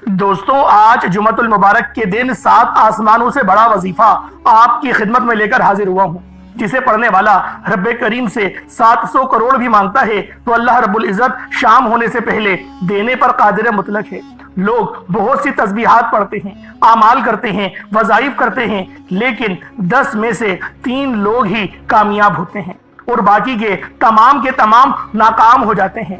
دوستوں، آج جمعۃ المبارک کے دن 7 آسمانوں سے بڑا وظیفہ آپ کی خدمت میں لے کر حاضر ہوا ہوں، جسے پڑھنے والا رب کریم سے 700 کروڑ بھی مانگتا ہے تو اللہ رب العزت شام ہونے سے پہلے دینے پر قادر مطلق ہے۔ لوگ بہت سی تسبیحات پڑھتے ہیں، اعمال کرتے ہیں، وظائف کرتے ہیں، لیکن 10 میں سے 3 لوگ ہی کامیاب ہوتے ہیں اور باقی کے تمام ناکام ہو جاتے ہیں۔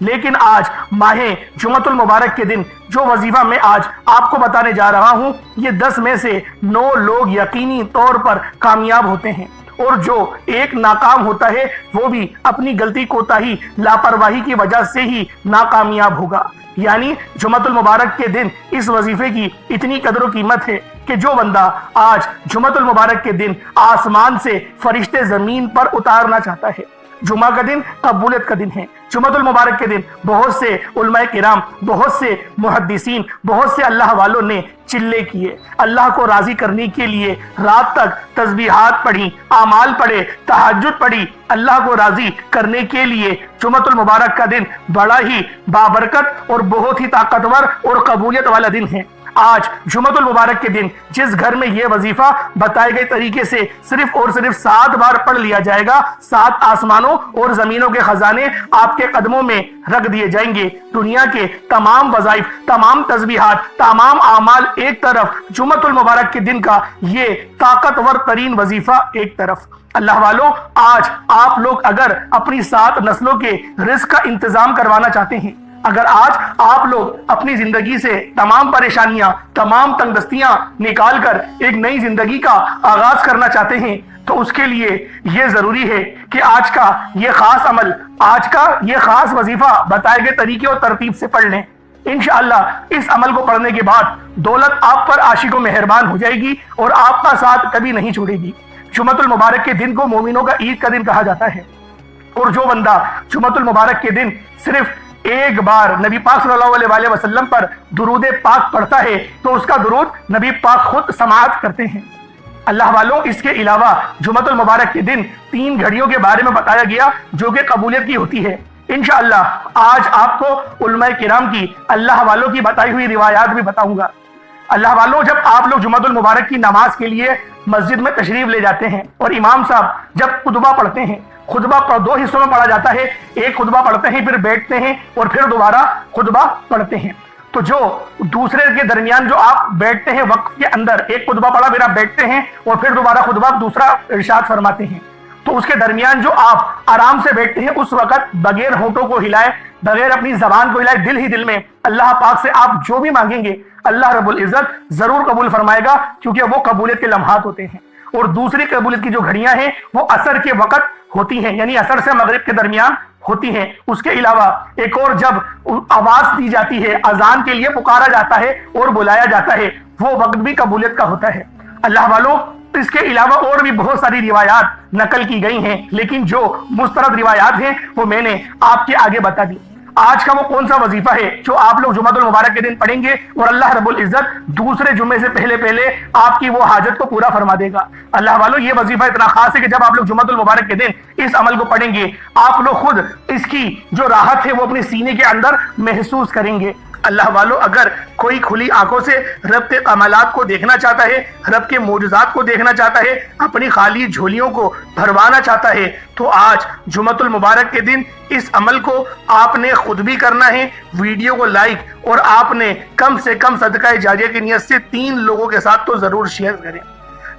لیکن آج ماہ جمعۃ المبارک کے دن جو وظیفہ میں آج آپ کو بتانے جا رہا ہوں، یہ 10 میں سے 9 لوگ یقینی طور پر کامیاب ہوتے ہیں، اور جو ایک ناکام ہوتا ہے وہ بھی اپنی غلطی کوتاہی لاپرواہی کی وجہ سے ہی ناکامیاب ہوگا۔ یعنی جمعۃ المبارک کے دن اس وظیفے کی اتنی قدر و قیمت ہے کہ جو بندہ آج جمعۃ المبارک کے دن آسمان سے فرشتے زمین پر اتارنا چاہتا ہے۔ جمعہ کا دن قبولیت کا دن ہے۔ جمعۃ المبارک کے دن بہت سے علماء کرام، بہت سے محدثین، بہت سے اللہ والوں نے چلے کیے، اللہ کو راضی کرنے کے لیے رات تک تسبیحات پڑھی، اعمال پڑھے، تہجد پڑھی۔ اللہ کو راضی کرنے کے لیے جمعۃ المبارک کا دن بڑا ہی بابرکت اور بہت ہی طاقتور اور قبولیت والا دن ہے۔ آج جمعۃ المبارک کے دن جس گھر میں یہ وظیفہ بتائے گئے طریقے سے صرف اور صرف 7 بار پڑھ لیا جائے گا، 7 آسمانوں اور زمینوں کے خزانے آپ کے قدموں میں رکھ دیے جائیں گے۔ دنیا کے تمام وظائف، تمام تسبیحات، تمام اعمال ایک طرف، جمعۃ المبارک کے دن کا یہ طاقتور ترین وظیفہ ایک طرف۔ اللہ والوں، آج آپ لوگ اگر اپنی 7 نسلوں کے رزق کا انتظام کروانا چاہتے ہیں، اگر آج آپ لوگ اپنی زندگی سے تمام پریشانیاں، تمام تنگدستیاں نکال کر ایک نئی زندگی کا آغاز کرنا چاہتے ہیں، تو اس کے لیے یہ ضروری ہے کہ آج کا یہ خاص عمل، آج کا یہ خاص وظیفہ بتائے گئے طریقے اور ترتیب سے پڑھ لیں۔ انشاءاللہ اس عمل کو پڑھنے کے بعد دولت آپ پر عاشق و مہربان ہو جائے گی اور آپ کا ساتھ کبھی نہیں چھوڑے گی۔ جمعۃ المبارک کے دن کو مومنوں کا عید کا دن کہا جاتا ہے، اور جو بندہ جمعۃ المبارک کے دن صرف ایک بار نبی پاک صلی اللہ علیہ وآلہ وسلم پر درود پاک پڑھتا ہے تو اس کا درود نبی پاک خود سماعت کرتے ہیں۔ اللہ والوں، اس کے علاوہ جمعۃ المبارک کے دن 3 گھڑیوں کے بارے میں بتایا گیا جو کہ قبولیت کی ہوتی ہے۔ انشاءاللہ آج آپ کو علماء کرام کی، اللہ والوں کی بتائی ہوئی روایات بھی بتاؤں گا۔ اللہ والوں، جب آپ لوگ جمعۃ المبارک کی نماز کے لیے مسجد میں تشریف لے جاتے ہیں اور امام صاحب جب خطبہ پڑھتے ہیں، خطبہ 2 حصوں میں پڑھا جاتا ہے، ایک خطبہ پڑھتے ہیں، پھر بیٹھتے ہیں اور پھر دوبارہ خطبہ پڑھتے ہیں۔ تو جو دوسرے کے درمیان جو آپ بیٹھتے ہیں وقت کے اندر، ایک خطبہ پڑھا پھر آپ بیٹھتے ہیں اور پھر دوبارہ خطبہ دوسرا ارشاد فرماتے ہیں، تو اس کے درمیان جو آپ آرام سے بیٹھتے ہیں، اس وقت بغیر ہونٹوں کو ہلائے، بغیر اپنی زبان کو ہلائے، دل ہی دل میں اللہ پاک سے آپ جو بھی مانگیں گے اللہ رب العزت ضرور قبول فرمائے گا، کیونکہ وہ قبولیت کے لمحات ہوتے ہیں۔ اور دوسری قبولیت کی جو گھڑیاں ہیں وہ عصر کے وقت ہوتی ہیں، یعنی عصر سے مغرب کے درمیان ہوتی ہیں۔ اس کے علاوہ ایک اور جب آواز دی جاتی ہے، اذان کے لیے پکارا جاتا ہے اور بلایا جاتا ہے، وہ وقت بھی قبولیت کا ہوتا ہے۔ اللہ والوں، اس کے علاوہ اور بھی بہت ساری روایات نقل کی گئی ہیں، لیکن جو مسترد روایات ہیں وہ میں نے آپ کے آگے بتا دی۔ آج کا وہ کون سا وظیفہ ہے جو آپ لوگ جمعۃ المبارک کے دن پڑھیں گے اور اللہ رب العزت دوسرے جمعے سے پہلے آپ کی وہ حاجت کو پورا فرما دے گا؟ اللہ والوں، یہ وظیفہ اتنا خاص ہے کہ جب آپ لوگ جمعۃ المبارک کے دن اس عمل کو پڑھیں گے، آپ لوگ خود اس کی جو راحت ہے وہ اپنے سینے کے اندر محسوس کریں گے۔ اللہ والوں، اگر کوئی کھلی آنکھوں سے رب کے کمالات کو دیکھنا چاہتا ہے، رب کے معجزات کو دیکھنا چاہتا ہے، اپنی خالی جھولیوں کو بھروانا چاہتا ہے، تو آج جمعۃ المبارک کے دن اس عمل کو آپ نے خود بھی کرنا ہے، ویڈیو کو لائک اور آپ نے کم سے کم صدقہ جاریہ کی نیت سے 3 لوگوں کے ساتھ تو ضرور شیئر کریں۔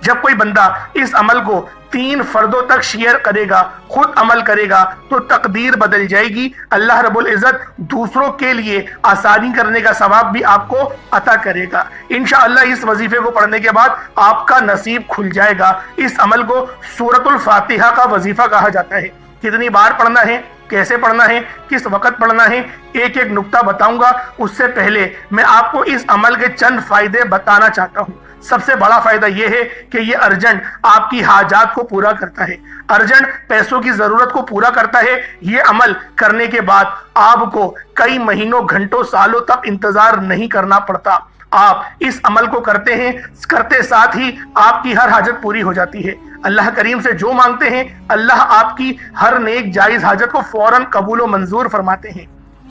جب کوئی بندہ اس عمل کو 3 فردوں تک شیئر کرے گا، خود عمل کرے گا، تو تقدیر بدل جائے گی۔ اللہ رب العزت دوسروں کے لیے آسانی کرنے کا ثواب بھی آپ کو عطا کرے گا۔ انشاءاللہ اس وظیفے کو پڑھنے کے بعد آپ کا نصیب کھل جائے گا۔ اس عمل کو سورۃ الفاتحہ کا وظیفہ کہا جاتا ہے۔ کتنی بار پڑھنا ہے، کیسے پڑھنا ہے، کس وقت پڑھنا ہے، ایک نقطہ بتاؤں گا۔ اس سے پہلے میں آپ کو اس عمل کے چند فائدے بتانا چاہتا ہوں۔ سب سے بڑا فائدہ یہ ہے کہ یہ ارجنٹ آپ کی حاجات کو پورا کرتا ہے، ارجنٹ پیسوں کی ضرورت کو پورا کرتا ہے۔ یہ عمل کرنے کے بعد آپ کو کئی مہینوں، گھنٹوں، سالوں تک انتظار نہیں کرنا پڑتا۔ آپ اس عمل کو کرتے ہیں، کرتے ساتھ ہی آپ کی ہر حاجت پوری ہو جاتی ہے۔ اللہ کریم سے جو مانگتے ہیں اللہ آپ کی ہر نیک جائز حاجت کو فوراً قبول و منظور فرماتے ہیں۔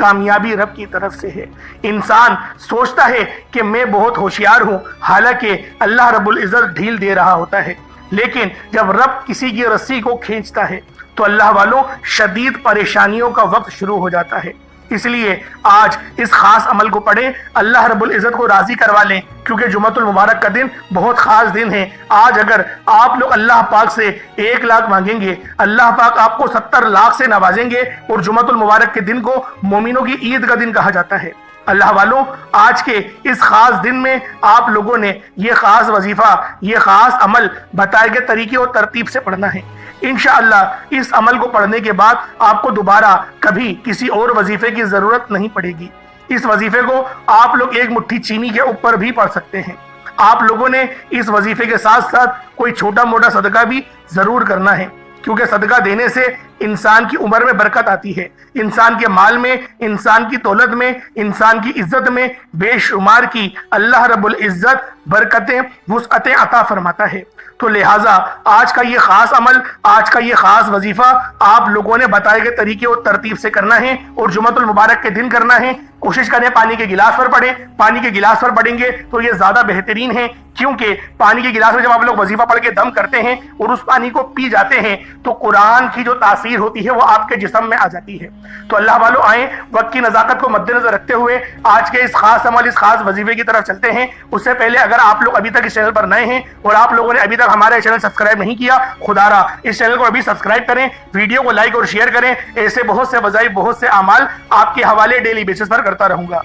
کامیابی رب کی طرف سے ہے۔ انسان سوچتا ہے کہ میں بہت ہوشیار ہوں، حالانکہ اللہ رب العزت ڈھیل دے رہا ہوتا ہے، لیکن جب رب کسی کی رسی کو کھینچتا ہے تو اللہ والوں شدید پریشانیوں کا وقت شروع ہو جاتا ہے۔ اس لیے آج اس خاص عمل کو پڑھیں، اللہ رب العزت کو راضی کروا لیں، کیونکہ جمعۃ المبارک کا دن بہت خاص دن ہے۔ آج اگر آپ لوگ اللہ پاک سے 1 لاکھ مانگیں گے، اللہ پاک آپ کو 70 لاکھ سے نوازیں گے، اور جمعۃ المبارک کے دن کو مومنوں کی عید کا دن کہا جاتا ہے۔ اللہ والوں، آج کے اس خاص دن میں آپ لوگوں نے یہ خاص وظیفہ، یہ خاص عمل بتائے گئے طریقے اور ترتیب سے پڑھنا ہے۔ انشاءاللہ اس عمل کو پڑھنے کے بعد آپ کو دوبارہ کبھی کسی اور وظیفے کی ضرورت نہیں پڑے گی۔ اس وظیفے کو آپ لوگ 1 مٹھی چینی کے اوپر بھی پڑھ سکتے ہیں۔ آپ لوگوں نے اس وظیفے کے ساتھ ساتھ کوئی چھوٹا موٹا صدقہ بھی ضرور کرنا ہے، کیونکہ صدقہ دینے سے انسان کی عمر میں برکت آتی ہے، انسان کے مال میں، انسان کی دولت میں، انسان کی عزت میں بے شمار کی اللہ رب العزت برکتیں، وسعتیں عطا فرماتا ہے۔ تو لہٰذا آج کا یہ خاص عمل، آج کا یہ خاص وظیفہ آپ لوگوں نے بتائے گئے طریقے اور ترتیب سے کرنا ہے، اور جمعۃ المبارک کے دن کرنا ہے۔ کوشش کریں پانی کے گلاس پر پڑھیں، پانی کے گلاس پر پڑھیں گے تو یہ زیادہ بہترین ہے، کیونکہ پانی کے گلاس میں جب آپ لوگ وظیفہ پڑھ کے دم کرتے ہیں اور اس پانی کو پی جاتے ہیں تو قرآن کی جو تاثیر ہوتی ہے وہ آپ کے جسم میں آ جاتی ہے۔ تو اللہ والوں، آئیں وقت کی نزاکت کو مد نظر رکھتے ہوئے آج کے اس خاص عمل، اس خاص وظیفے کی طرف چلتے ہیں۔ اس سے پہلے اگر آپ لوگ ابھی تک اس چینل پر نئے ہیں اور آپ لوگوں نے ابھی تک ہمارے چینل سبسکرائب نہیں کیا، خدا را اس چینل کو ابھی سبسکرائب کریں، ویڈیو کو لائک اور شیئر کریں۔ ایسے بہت سے وظائف، بہت سے اعمال آپ کے حوالے ڈیلی بیسس پر کرتا رہوں گا۔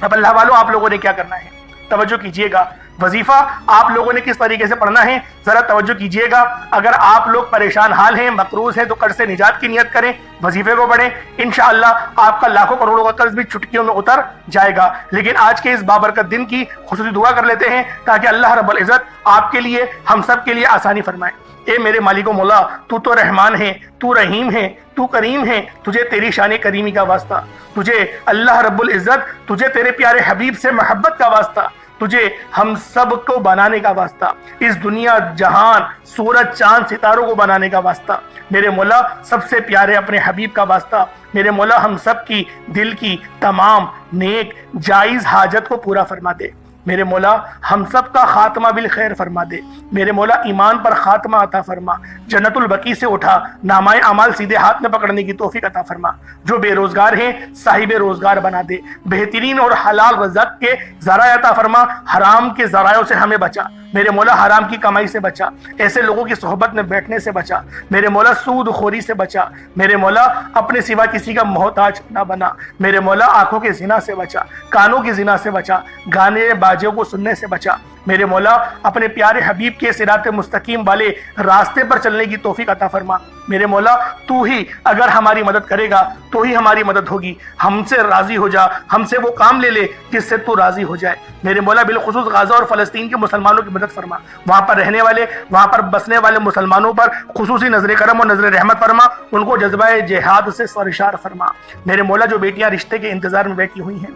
اب اللہ والوں، آپ لوگوں نے کیا کرنا ہے، توجہ کیجئے گا۔ وظیفہ آپ لوگوں نے کس طریقے سے پڑھنا ہے ذرا توجہ کیجئے گا۔ اگر آپ لوگ پریشان حال ہیں، مقروض ہیں، تو قرض سے نجات کی نیت کریں، وظیفے کو پڑھیں، انشاءاللہ آپ کا لاکھوں کروڑوں کا قرض بھی چٹکیوں میں اتر جائے گا۔ لیکن آج کے اس بابرکت دن کی خصوصی دعا کر لیتے ہیں تاکہ اللہ رب العزت آپ کے لیے، ہم سب کے لیے آسانی فرمائے۔ اے میرے مالک و مولا، تو رحمان ہے، تو رحیم ہے، تو کریم ہے، تجھے تیری شان کریمی کا واسطہ، تجھے اللہ رب العزت، تجھے تیرے پیارے حبیب سے محبت کا واسطہ، تجھے ہم سب کو بنانے کا واسطہ، اس دنیا جہان سورج چاند ستاروں کو بنانے کا واسطہ، میرے مولا سب سے پیارے اپنے حبیب کا واسطہ، میرے مولا ہم سب کی دل کی تمام نیک جائز حاجت کو پورا فرما دے، میرے مولا ہم سب کا خاتمہ بالخیر فرما دے، میرے مولا ایمان پر خاتمہ عطا فرما، جنت البقیع سے اٹھا نامہ اعمال سیدھے ہاتھ میں پکڑنے کی توفیق عطا فرما، جو بے روزگار ہیں صاحب روزگار بنا دے، بہترین اور حلال رزق کے ذرائع عطا فرما، حرام کے ذرائعوں سے ہمیں بچا، میرے مولا حرام کی کمائی سے بچا، ایسے لوگوں کی صحبت میں بیٹھنے سے بچا، میرے مولا سود خوری سے بچا، میرے مولا اپنے سوا کسی کا محتاج نہ بنا، میرے مولا آنکھوں کے زنا سے بچا، کانوں کی زنا سے بچا، گانے باجوں کو سننے سے بچا، میرے مولا اپنے پیارے حبیب کے صراط مستقیم والے راستے پر چلنے کی توفیق عطا فرما، میرے مولا تو ہی اگر ہماری مدد کرے گا تو ہی ہماری مدد ہوگی، ہم سے راضی ہو جا، ہم سے وہ کام لے لے جس سے تو راضی ہو جائے، میرے مولا بالخصوص غزہ اور فلسطین کے مسلمانوں کی مدد فرما، وہاں پر رہنے والے، وہاں پر بسنے والے مسلمانوں پر خصوصی نظر کرم اور نظر رحمت فرما، ان کو جذبہ جہاد سے سرشار فرما، میرے مولا جو بیٹیاں رشتے کے انتظار میں بیٹھی ہوئی ہیں،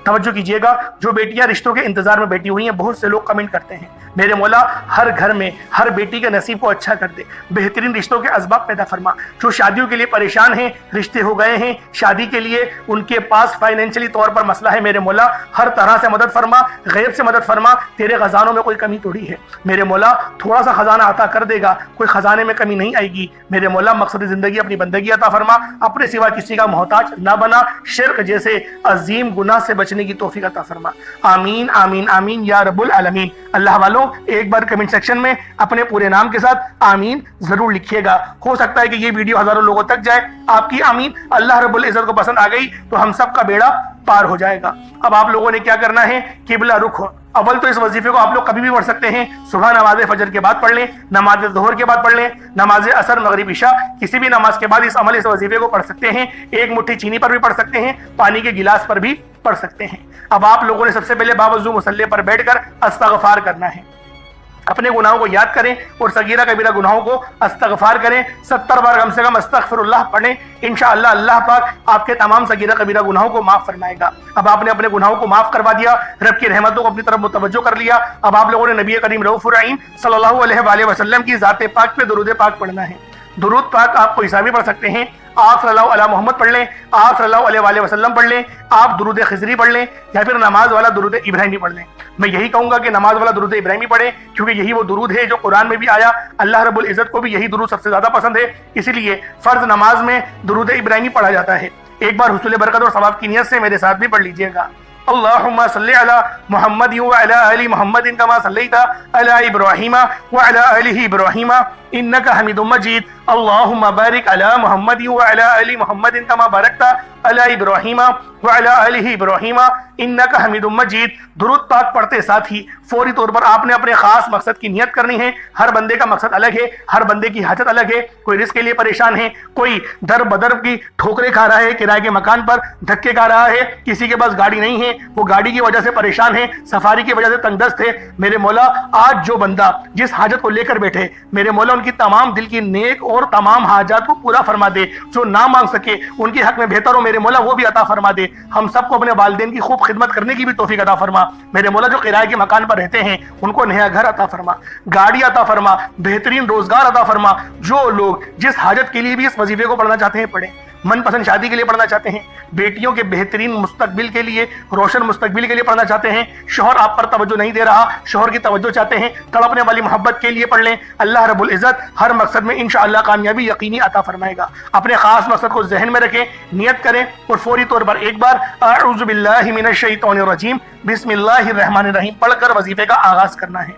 توجہ کیجئے گا، جو بیٹیاں رشتوں کے انتظار میں بیٹھی ہوئی ہیں، بہت سے لوگ کمنٹ کرتے ہیں، میرے مولا ہر گھر میں ہر بیٹی کے نصیب کو اچھا کر دے، بہترین رشتوں کے اسباب پیدا فرما، جو شادیوں کے لیے پریشان ہیں، رشتے ہو گئے ہیں، شادی کے لیے ان کے پاس فائنینشلی طور پر مسئلہ ہے، میرے مولا ہر طرح سے مدد فرما، غیب سے مدد فرما، تیرے خزانوں میں کوئی کمی تھوڑی ہے، میرے مولا تھوڑا سا خزانہ عطا کر دے گا، کوئی خزانے میں کمی نہیں آئے گی، میرے مولا مقصد زندگی اپنی بندگی عطا فرما، اپنے سوا کسی کا محتاج نہ بنا، شرک جیسے عظیم گناہ سے بچنے کی توفیق عطا فرما، آمین آمین آمین یا رب العالمین۔ اللہ والوں، ایک بار کمنٹ سیکشن میں اپنے پورے نام کے ساتھ آمین ضرور لکھیے گا، ہو سکتا ہے کہ یہ ویڈیو ہزاروں لوگوں تک جائے، آپ کی آمین اللہ رب العزت کو پسند آ گئی تو ہم سب کا بیڑا پار ہو جائے گا۔ اب آپ لوگوں نے کیا کرنا ہے، قبلہ رخ۔ اول تو اس وظیفے کو آپ لوگ کبھی بھی پڑھ سکتے ہیں، صبح نماز فجر کے بعد پڑھ لیں، نماز ظہر کے بعد پڑھ لیں، نماز عصر مغرب عشاء کسی بھی نماز کے بعد اس عمل، اس وظیفے کو پڑھ سکتے ہیں، 1 مٹھی چینی پر بھی پڑھ سکتے ہیں، پانی کے گلاس پر بھی پڑھ سکتے ہیں۔ اب آپ لوگوں نے سب سے پہلے باوضو مصلی پر بیٹھ کر استغفار کرنا ہے، اپنے گناہوں کو یاد کریں اور صغیرہ کبیرہ گناہوں کو استغفار کریں، 70 بار کم سے کم استغفر اللہ پڑھیں، انشاءاللہ اللہ پاک آپ کے تمام صغیرہ کبیرہ گناہوں کو معاف فرمائے گا۔ اب آپ نے اپنے گناہوں کو معاف کروا دیا، رب کی رحمتوں کو اپنی طرف متوجہ کر لیا، اب آپ لوگوں نے نبی کریم رؤوف الرحیم صلی اللہ علیہ وآلہ وسلم کی ذات پاک پہ درود پاک پڑھنا ہے۔ درود پاک آپ کو حسابی پڑھ سکتے ہیں، آپ صلی اللہ علیہ محمد پڑھ لیں، آپ صلی اللہ علیہ وآلہ وسلم پڑھ لیں، آپ درود خضری پڑھ لیں، یا پھر نماز والا درود ابراہیمی پڑھ لیں۔ میں یہی کہوں گا کہ نماز والا درود ابراہیمی پڑھیں، کیونکہ یہی وہ درود ہے جو قرآن میں بھی آیا، اللہ رب العزت کو بھی یہی درود سب سے زیادہ پسند ہے، اسی لیے فرض نماز میں درود ابراہیمی پڑھا جاتا ہے۔ ایک بار حصول برکت اور ثواب کی نیت سے میرے ساتھ بھی پڑھ لیجئے گا۔ اللہم صلی علی محمد وعلی آل محمد کما صلیت علی ابراہیم وعلی آل ابراہیم انک حمید مجید۔ اللہم بارک علی محمد وعلی آل محمد کما بارکت علی ابراہیم وعلی آل ابراہیم انک حمید مجید۔ درود پاک پڑھتے ساتھ ہی فوری طور پر آپ نے اپنے خاص مقصد کی نیت کرنی ہے۔ ہر بندے کا مقصد الگ ہے، ہر بندے کی حاجت الگ ہے۔ کوئی رزق کے لیے پریشان ہے، کوئی در بدر کی ٹھوکریں کھا رہا ہے، کرائے کے مکان پر دھکے کھا رہا ہے، کسی کے پاس گاڑی نہیں ہے، وہ گاڑی کی وجہ سے پریشان ہے، سفاری کی وجہ سے تنگ دست ہے۔ میرے مولا آج جو بندہ جس حاجت کو لے کر بیٹھے، میرے مولا ان کی تمام دل کی نیک اور تمام حاجات کو پورا فرما دے۔ جو نہ مانگ سکے ان کے حق میں بہتر ہو میرے مولا وہ بھی عطا فرما دے۔ ہم سب کو اپنے والدین کی خوب خدمت کرنے کی بھی توفیق عطا فرما۔ میرے مولا جو کرائے کے مکان پر رہتے ہیں ان کو نیا گھر عطا فرما، گاڑی عطا فرما، بہترین روزگار عطا فرما۔ جو لوگ جس حاجت کے لیے بھی اس وظیفے کو پڑھنا چاہتے ہیں پڑھیں، من پسند شادی کے لیے پڑھنا چاہتے ہیں، بیٹیوں کے بہترین مستقبل کے لیے، روشن مستقبل کے لیے پڑھنا چاہتے ہیں، شوہر آپ پر توجہ نہیں دے رہا، شوہر کی توجہ چاہتے ہیں، تڑپنے والی محبت کے لیے پڑھ لیں۔ اللہ رب العزت ہر مقصد میں انشاءاللہ کامیابی یقینی عطا فرمائے گا۔ اپنے خاص مقصد کو ذہن میں رکھیں، نیت کریں اور فوری طور پر ایک بار اعوذ باللہ من الشیطان الرجیم بسم اللہ الرحمن الرحیم پڑھ کر وظیفے کا آغاز کرنا ہے۔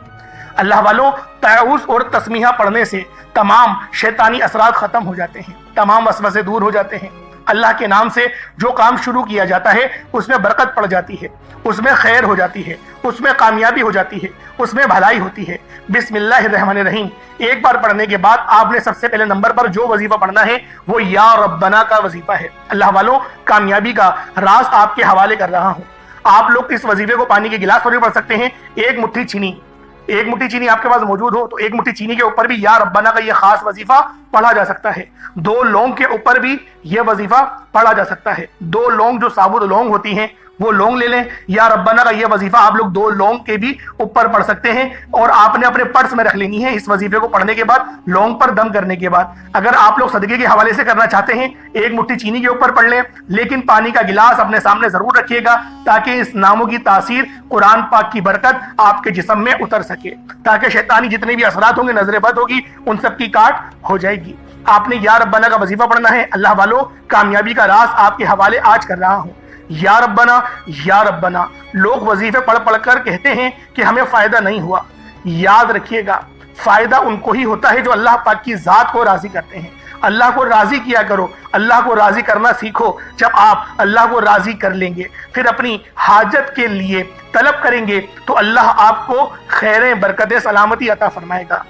اللہ والوں، تعوذ اور تسمیہ پڑھنے سے تمام شیطانی اثرات ختم ہو جاتے ہیں، تمام وسوسے دور ہو جاتے ہیں۔ اللہ کے نام سے جو کام شروع کیا جاتا ہے اس میں برکت پڑ جاتی ہے، اس میں خیر ہو جاتی ہے، اس میں کامیابی ہو جاتی ہے، اس میں بھلائی ہوتی ہے۔ بسم اللہ الرحمن الرحیم ایک بار پڑھنے کے بعد آپ نے سب سے پہلے نمبر پر جو وظیفہ پڑھنا ہے وہ یا ربنا کا وظیفہ ہے۔ اللہ والوں، کامیابی کا راز آپ کے حوالے کر رہا ہوں۔ آپ لوگ اس وظیفے کو پانی کے گلاس پر بھی پڑھ سکتے ہیں۔ ایک مٹھی چینی آپ کے پاس موجود ہو تو ایک مٹھی چینی کے اوپر بھی یا ربنا کا یہ خاص وظیفہ پڑھا جا سکتا ہے۔ 2 لونگ کے اوپر بھی یہ وظیفہ پڑھا جا سکتا ہے۔ 2 لونگ جو ثابت لونگ ہوتی ہیں وہ لونگ لے لیں۔ یا ربنا کا یہ وظیفہ آپ لوگ 2 لونگ کے بھی اوپر پڑھ سکتے ہیں، اور آپ نے اپنے پرس میں رکھ لینی ہے اس وظیفے کو پڑھنے کے بعد، لونگ پر دم کرنے کے بعد۔ اگر آپ لوگ صدقے کے حوالے سے کرنا چاہتے ہیں ایک مٹھی چینی کے اوپر پڑھ لیں، لیکن پانی کا گلاس اپنے سامنے ضرور رکھیے گا تاکہ اس ناموں کی تاثیر، قرآن پاک کی برکت آپ کے جسم میں اتر سکے، تاکہ شیطانی جتنے بھی اثرات ہوں گے، نظر بد ہوگی، ان سب کی کاٹ ہو جائے گی۔ آپ نے یا ربنا کا وظیفہ پڑھنا ہے۔ اللہ والوں، کامیابی کا راز آپ کے حوالے آج کر رہا ہوں۔ یا ربنا یا ربنا لوگ وظیفے پڑھ پڑھ کر کہتے ہیں کہ ہمیں فائدہ نہیں ہوا۔ یاد رکھیے گا، فائدہ ان کو ہی ہوتا ہے جو اللہ پاک کی ذات کو راضی کرتے ہیں۔ اللہ کو راضی کیا کرو، اللہ کو راضی کرنا سیکھو۔ جب آپ اللہ کو راضی کر لیں گے، پھر اپنی حاجت کے لیے طلب کریں گے تو اللہ آپ کو خیریں، برکتیں، سلامتی عطا فرمائے گا۔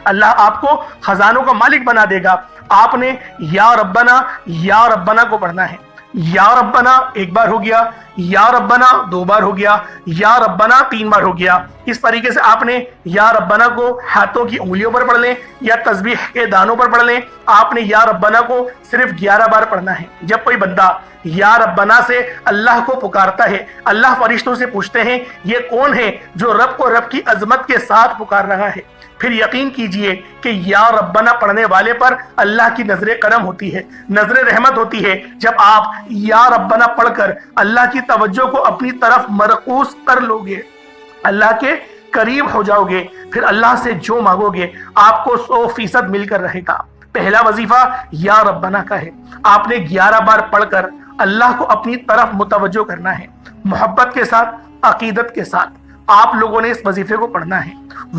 اللہ آپ کو خزانوں کا مالک بنا دے گا۔ آپ نے یا ربنا کو پڑھنا ہے۔ یا ربنا ایک بار ہو گیا، یا ربنا 2 بار ہو گیا، یا ربنا 3 بار ہو گیا۔ اس طریقے سے آپ نے یا ربنا کو ہاتھوں کی انگلیوں پر پڑھ لیں یا تسبیح کے دانوں پر پڑھ لیں۔ آپ نے یا ربنا کو صرف 11 بار پڑھنا ہے۔ جب کوئی بندہ یا ربنا سے اللہ کو پکارتا ہے، اللہ فرشتوں سے پوچھتے ہیں یہ کون ہے جو رب کو رب کی عظمت کے ساتھ پکار رہا ہے، پھر یقین کیجئے کہ یا ربنا پڑھنے والے پر اللہ کی نظر کرم ہوتی ہے، نظر رحمت ہوتی ہے۔ جب آپ یا ربنا پڑھ کر اللہ کی توجہ کو اپنی طرف مرکوز کر لو گے، اللہ کے قریب ہو جاؤ گے، پھر اللہ سے جو مانگو گے آپ کو 100% مل کر رہے گا۔ پہلا وظیفہ یا ربنا کا ہے۔ آپ نے 11 بار پڑھ کر اللہ کو اپنی طرف متوجہ کرنا ہے، محبت کے ساتھ، عقیدت کے ساتھ آپ لوگوں نے اس وظیفے کو پڑھنا ہے۔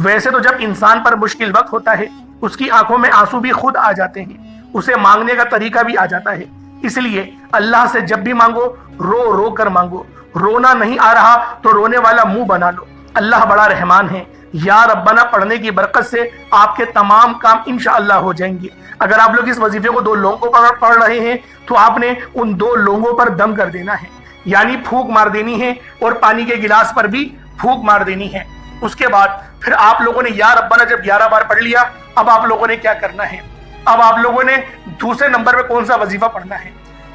ویسے تو جب انسان پر مشکل وقت ہوتا ہے اس کی آنکھوں میں آنسو بھی خود آ جاتے ہیں، اسے مانگنے کا طریقہ بھی آ جاتا ہے۔ اس لیے اللہ سے جب بھی مانگو رو رو کر مانگو، رونا نہیں آ رہا تو رونے والا منہ بنا لو۔ اللہ بڑا رحمان ہے۔ یا ربنا پڑھنے کی برکت سے آپ کے تمام کام انشاءاللہ ہو جائیں گے۔ اگر آپ لوگ اس وظیفے کو 2 لوگوں پر پڑھ رہے ہیں تو آپ نے ان 2 لوگوں پر دم کر دینا ہے، یعنی پھونک مار دینی ہے، اور پانی کے گلاس پر بھی پھونک مار دینی ہے۔ اس کے بعد پھر آپ لوگوں نے یا ربنا جب 11 بار پڑھ لیا، اب آپ لوگوں نے کیا کرنا ہے؟ اب آپ لوگوں نے دوسرے نمبر پہ کون سا وظیفہ پڑھنا ہے؟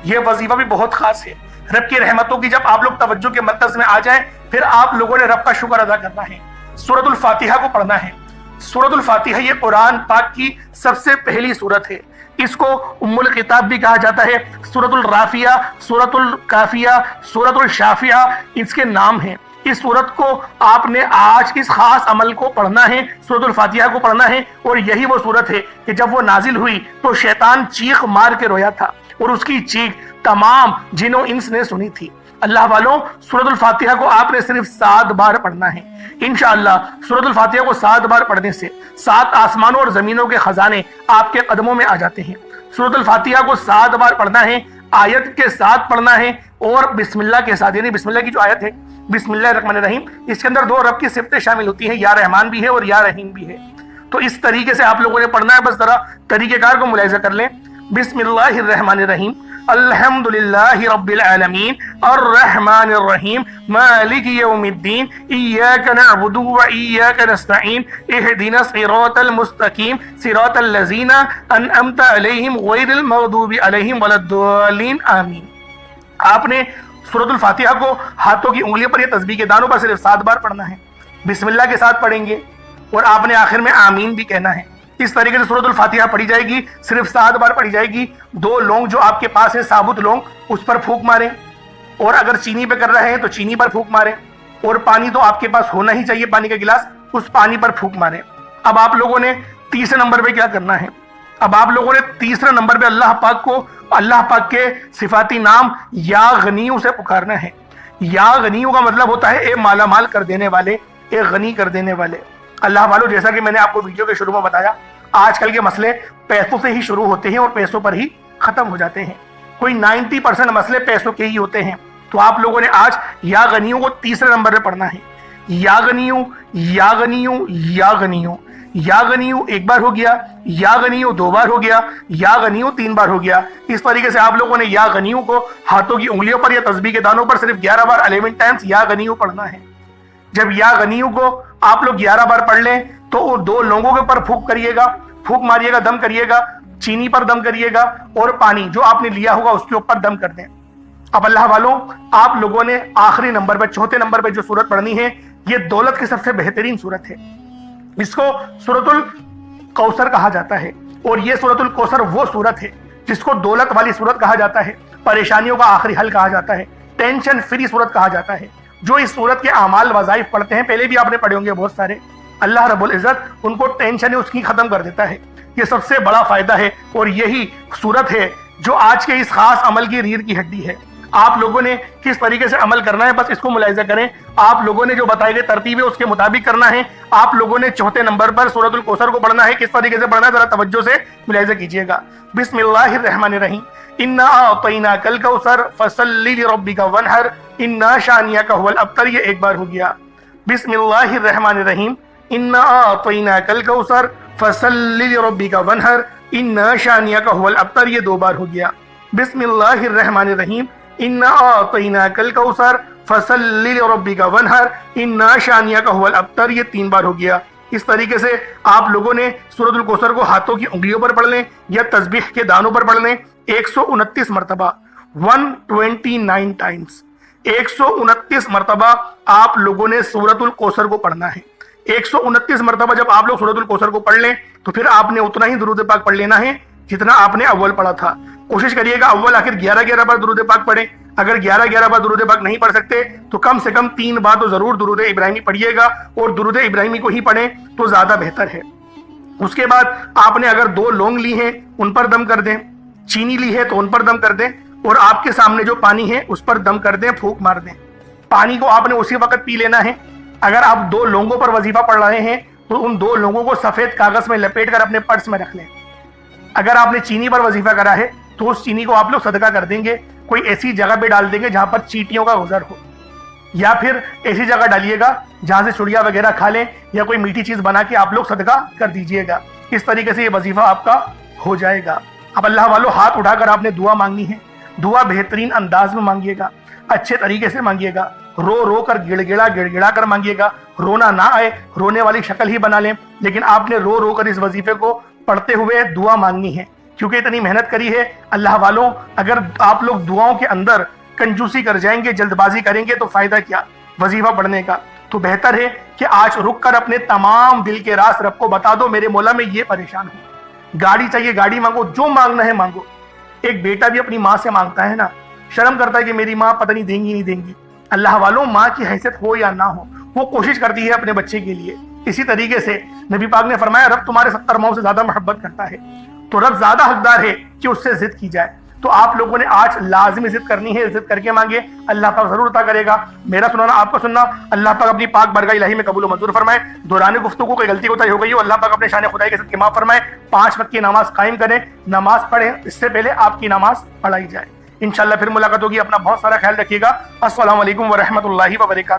یہ وظیفہ بھی بہت خاص ہے۔ رب کی رحمتوں کی جب آپ لوگ توجہ کے مرکز میں آ جائیں، پھر آپ لوگوں نے رب کا شکر ادا کرنا ہے۔ سورۃ الفاتحہ کو پڑھنا ہے۔ سورۃ الفاتحہ یہ قرآن پاک کی سب سے پہلی سورت ہے۔ اس کو ام الکتاب بھی کہا جاتا ہے، سورۃ الرافیہ، سورۃ الکافیہ، سورۃ الشافیہ اس کے نام ہیں۔ اس سورت کو آپ نے آج اس خاص عمل کو پڑھنا ہے، سورۃ الفاتحہ کو پڑھنا ہے، اور یہی وہ سورت ہے کہ جب وہ نازل ہوئی تو شیطان چیخ مار کے رویا تھا، اور اس کی چیخ تمام جن و انس نے سنی تھی۔ اللہ والوں، سورۃ الفاتحہ کو آپ نے صرف 7 بار پڑھنا ہے۔ انشاءاللہ سورۃ الفاتحہ کو 7 بار پڑھنے سے 7 آسمانوں اور زمینوں کے خزانے آپ کے قدموں میں آ جاتے ہیں۔ سورۃ الفاتحہ کو 7 بار پڑھنا ہے، آیت کے ساتھ پڑھنا ہے، اور بسم اللہ کے ساتھ، یعنی بسم اللہ کی جو آیت ہے بسم اللہ الرحمن الرحیم، اس کے اندر 2 رب کی صفتیں شامل ہوتی ہیں، یا رحمان بھی ہے اور یا رحیم بھی ہے۔ تو اس طریقے سے آپ لوگوں نے پڑھنا ہے، بس ذرا طریقہ کار کو ملاحظہ کر لیں۔ بسم اللہ الرحمن الرحیم، الحمد للہ رب العالمین الرحمن الرحیم مالک یوم الدین ایاک نعبد و ایاک نستعین اہدنا الصراط المستقیم صراط الذین انعمت علیہم غیر المغضوب علیہم ولا الضالین آمین۔ آپ نے سورۃ الفاتحہ کو ہاتھوں کی انگلیوں پر یا تسبیح کے دانوں پر صرف 7 بار پڑھنا ہے، بسم اللہ کے ساتھ پڑھیں گے، اور آپ نے آخر میں آمین بھی کہنا ہے۔ اس طریقے سے سورۃ الفاتحہ پڑھی جائے گی، صرف 7 بار پڑھی جائے گی۔ 2 لونگ جو آپ کے پاس ہے ثابت لونگ، اس پر پھونک ماریں، اور اگر چینی پہ کر رہے ہیں تو چینی پر پھونک ماریں، اور پانی تو آپ کے پاس ہونا ہی چاہیے، پانی کا گلاس، اس پانی پر پھونک ماریں۔ اب آپ لوگوں نے تیسرے نمبر پہ کیا کرنا ہے؟ اب آپ لوگوں نے تیسرے نمبر پہ اللہ پاک کو، اللہ پاک کے صفاتی نام یا غنیوں سے پکارنا ہے۔ یا غنیوں کا مطلب ہوتا ہے اے مالا مال کر دینے والے، اے غنی کر دینے والے۔ اللہ والوں، جیسا کہ میں نے آپ کو ویڈیو کے شروع میں بتایا، آج کل کے مسئلے پیسوں سے ہی شروع ہوتے ہیں اور پیسوں پر ہی ختم ہو جاتے ہیں۔ کوئی 90% مسئلے پیسوں کے ہی ہوتے ہیں۔ تو آپ لوگوں نے آج یا غنیوں کو تیسرے نمبر پہ پڑھنا ہے۔ یا غنیوں، یا غنیوں، یا غنیوں، یا غنیوں 1 بار ہو گیا، یا غنیوں 2 بار ہو گیا، یا غنیوں 3 بار ہو گیا۔ اس طریقے سے آپ لوگوں نے یا غنیوں کو ہاتھوں کی انگلیوں پر یا تسبیح کے دانوں پر صرف 11 بار 11 ٹائمز یا غنیوں پڑھنا ہے۔ جب یا غنیوں کو آپ لوگ 11 بار پڑھ لیں تو 2 لونگوں کے اوپر پھونک کریے گا، پھونک ماریے گا، دم کریے گا، چینی پر دم کریے گا، اور پانی جو آپ نے لیا ہوگا اس کے اوپر دم کر دیں۔ اب اللہ والوں، آپ لوگوں نے آخری نمبر پہ، چوتھے نمبر پہ جو سورت پڑھنی ہے، یہ دولت کی سب سے بہترین سورت ہے۔ اس کو سورۃ الکوثر کہا جاتا ہے، اور یہ سورۃ الکوثر وہ سورت ہے جس کو دولت والی سورت کہا جاتا ہے، پریشانیوں کا آخری حل کہا جاتا ہے، ٹینشن فری سورت کہا جاتا ہے۔ جو اس سورت کے اعمال وظائف پڑھتے ہیں، پہلے بھی آپ نے پڑھے ہوں گے بہت سارے، اللہ رب العزت ان کو ٹینشن ہے اس کی ختم کر دیتا ہے۔ یہ سب سے بڑا فائدہ ہے، اور یہی سورت ہے جو آج کے اس خاص عمل کی ریڑھ کی ہڈی ہے۔ آپ لوگوں نے کس طریقے سے عمل کرنا ہے، بس اس کو ملاحظہ کریں۔ آپ لوگوں نے جو بتائے گئے ترتیب ہے اس کے مطابق کرنا ہے۔ آپ لوگوں نے چوتھے نمبر پر سورۃ الکوثر کو پڑھنا ہے۔ کس طریقے سے پڑھنا ہے ذرا توجہ سے ملاحظہ کیجئے گا۔ بسم اللہ الرحمن الرحیم، انا اعطیناک الکوثر فصلی لربک وانحر انا شانیک هو الابتر، یہ 1 بار ہو گیا۔ بسم اللہ الرحمن الرحیم، انا اعطیناک الکوثر فصلی لربک وانحر انا شانیک هو الابتر، یہ 2 بار ہو گیا۔ بسم اللہ الرحمن الرحیم، انا اعطیناک الکوثر فصلی لربک وانحر انا شانیک هو الابتر، یہ 3 بار ہو گیا۔ اس طریقے سے آپ لوگوں نے سورۃ الکوثر کو ہاتھوں کی انگلیوں پر پڑھ لیں یا تسبیح کے دانوں پر پڑھ لیں 129 مرتبہ، 129 ٹائمز، 129 مرتبہ آپ لوگوں نے سورۃ الکوثر کو پڑھنا ہے۔ 129 مرتبہ جب آپ لوگ سورۃ الکوثر کو پڑھ لیں تو پھر آپ نے اتنا ہی درود پاک پڑھ لینا ہے جتنا آپ نے اول پڑھا تھا۔ کوشش کریے گا اول آخر 11 بار درود پاک پڑھیں۔ اگر 11 بار درود پاک نہیں پڑھ سکتے تو کم سے کم 3 بار تو ضرور درود ابراہیمی پڑھیے گا، اور درود ابراہیمی کو ہی پڑھیں تو زیادہ بہتر ہے۔ اس کے بعد آپ نے اگر 2 لونگ لی ہیں ان پر دم کر دیں، چینی لی ہے تو ان پر دم کر دیں، اور آپ کے سامنے جو پانی ہے اس پر دم کر دیں، پھونک مار دیں۔ پانی کو آپ نے اسی وقت پی لینا ہے۔ اگر آپ 2 لونگوں پر وظیفہ پڑھ رہے ہیں تو ان 2 لونگوں کو سفید کاغذ میں لپیٹ کر اپنے پرس میں رکھ لیں۔ اگر آپ نے چینی پر وظیفہ کرا ہے تو اس چینی کو آپ لوگ صدقہ کر دیں گے، کوئی ایسی جگہ پہ ڈال دیں گے جہاں پر چیٹیوں کا گزر ہو، یا پھر ایسی جگہ ڈالیے گا جہاں سے چڑیا وغیرہ کھا لیں، یا کوئی میٹھی چیز بنا کے آپ لوگ صدقہ کر دیجئے گا۔ اس طریقے سے یہ وظیفہ آپ کا ہو جائے گا۔ اب اللہ والوں، ہاتھ اٹھا کر آپ نے دعا مانگنی ہے۔ دعا بہترین انداز میں مانگیے گا، اچھے طریقے سے مانگیے گا، رو رو کر گڑ گڑا کر مانگیے گا۔ رونا نہ آئے، رونے والی شکل ہی بنا لیں، لیکن آپ نے رو رو کر اس وظیفے کو پڑھتے ہوئے دعا مانگنی ہے، کیونکہ اتنی محنت کری ہے۔ اللہ والوں، اگر آپ لوگ دعاؤں کے اندر کنجوسی کر جائیں گے، جلد بازی کریں گے تو فائدہ کیا وظیفہ پڑھنے کا؟ تو بہتر ہے کہ آج رک کر اپنے تمام دل کے راز رب کو بتا دو، میرے مولا میں یہ پریشان ہوں، گاڑی چاہیے گاڑی مانگو، جو مانگنا ہے مانگو۔ ایک بیٹا بھی اپنی ماں سے مانگتا ہے نا، شرم کرتا ہے کہ میری ماں پتہ نہیں دیں گی نہیں دیں گی۔ اللہ والوں، ماں کی حیثیت ہو یا نہ ہو، وہ کوشش کرتی ہے اپنے بچے کے لیے۔ اسی طریقے سے نبی پاک نے فرمایا رب تمہارے 70 ماؤں سے زیادہ محبت کرتا ہے، تو رب زیادہ حقدار ہے کہ اس سے ضد کی جائے۔ تو آپ لوگوں نے آج لازمی ضد کرنی ہے، ضد کر کے مانگے، اللہ پاک ضرور عطا کرے گا۔ میرا سنانا آپ کا سننا اللہ پاک اپنی پاک بارگاہ الہی میں قبول و منظور فرمائے۔ دوران گفتگو کوئی غلطی کوتاہی ہو گئی ہو، اللہ پاک اپنے شان خدائی کے صدقے معاف فرمائے۔ 5 وقت کی نماز قائم کریں، نماز پڑھیں، اس سے پہلے آپ کی نماز پڑھائی جائے۔ انشاءاللہ پھر ملاقات ہوگی، اپنا بہت سارا خیال رکھیے گا۔ السلام علیکم ورحمۃ اللہ وبرکاتہ۔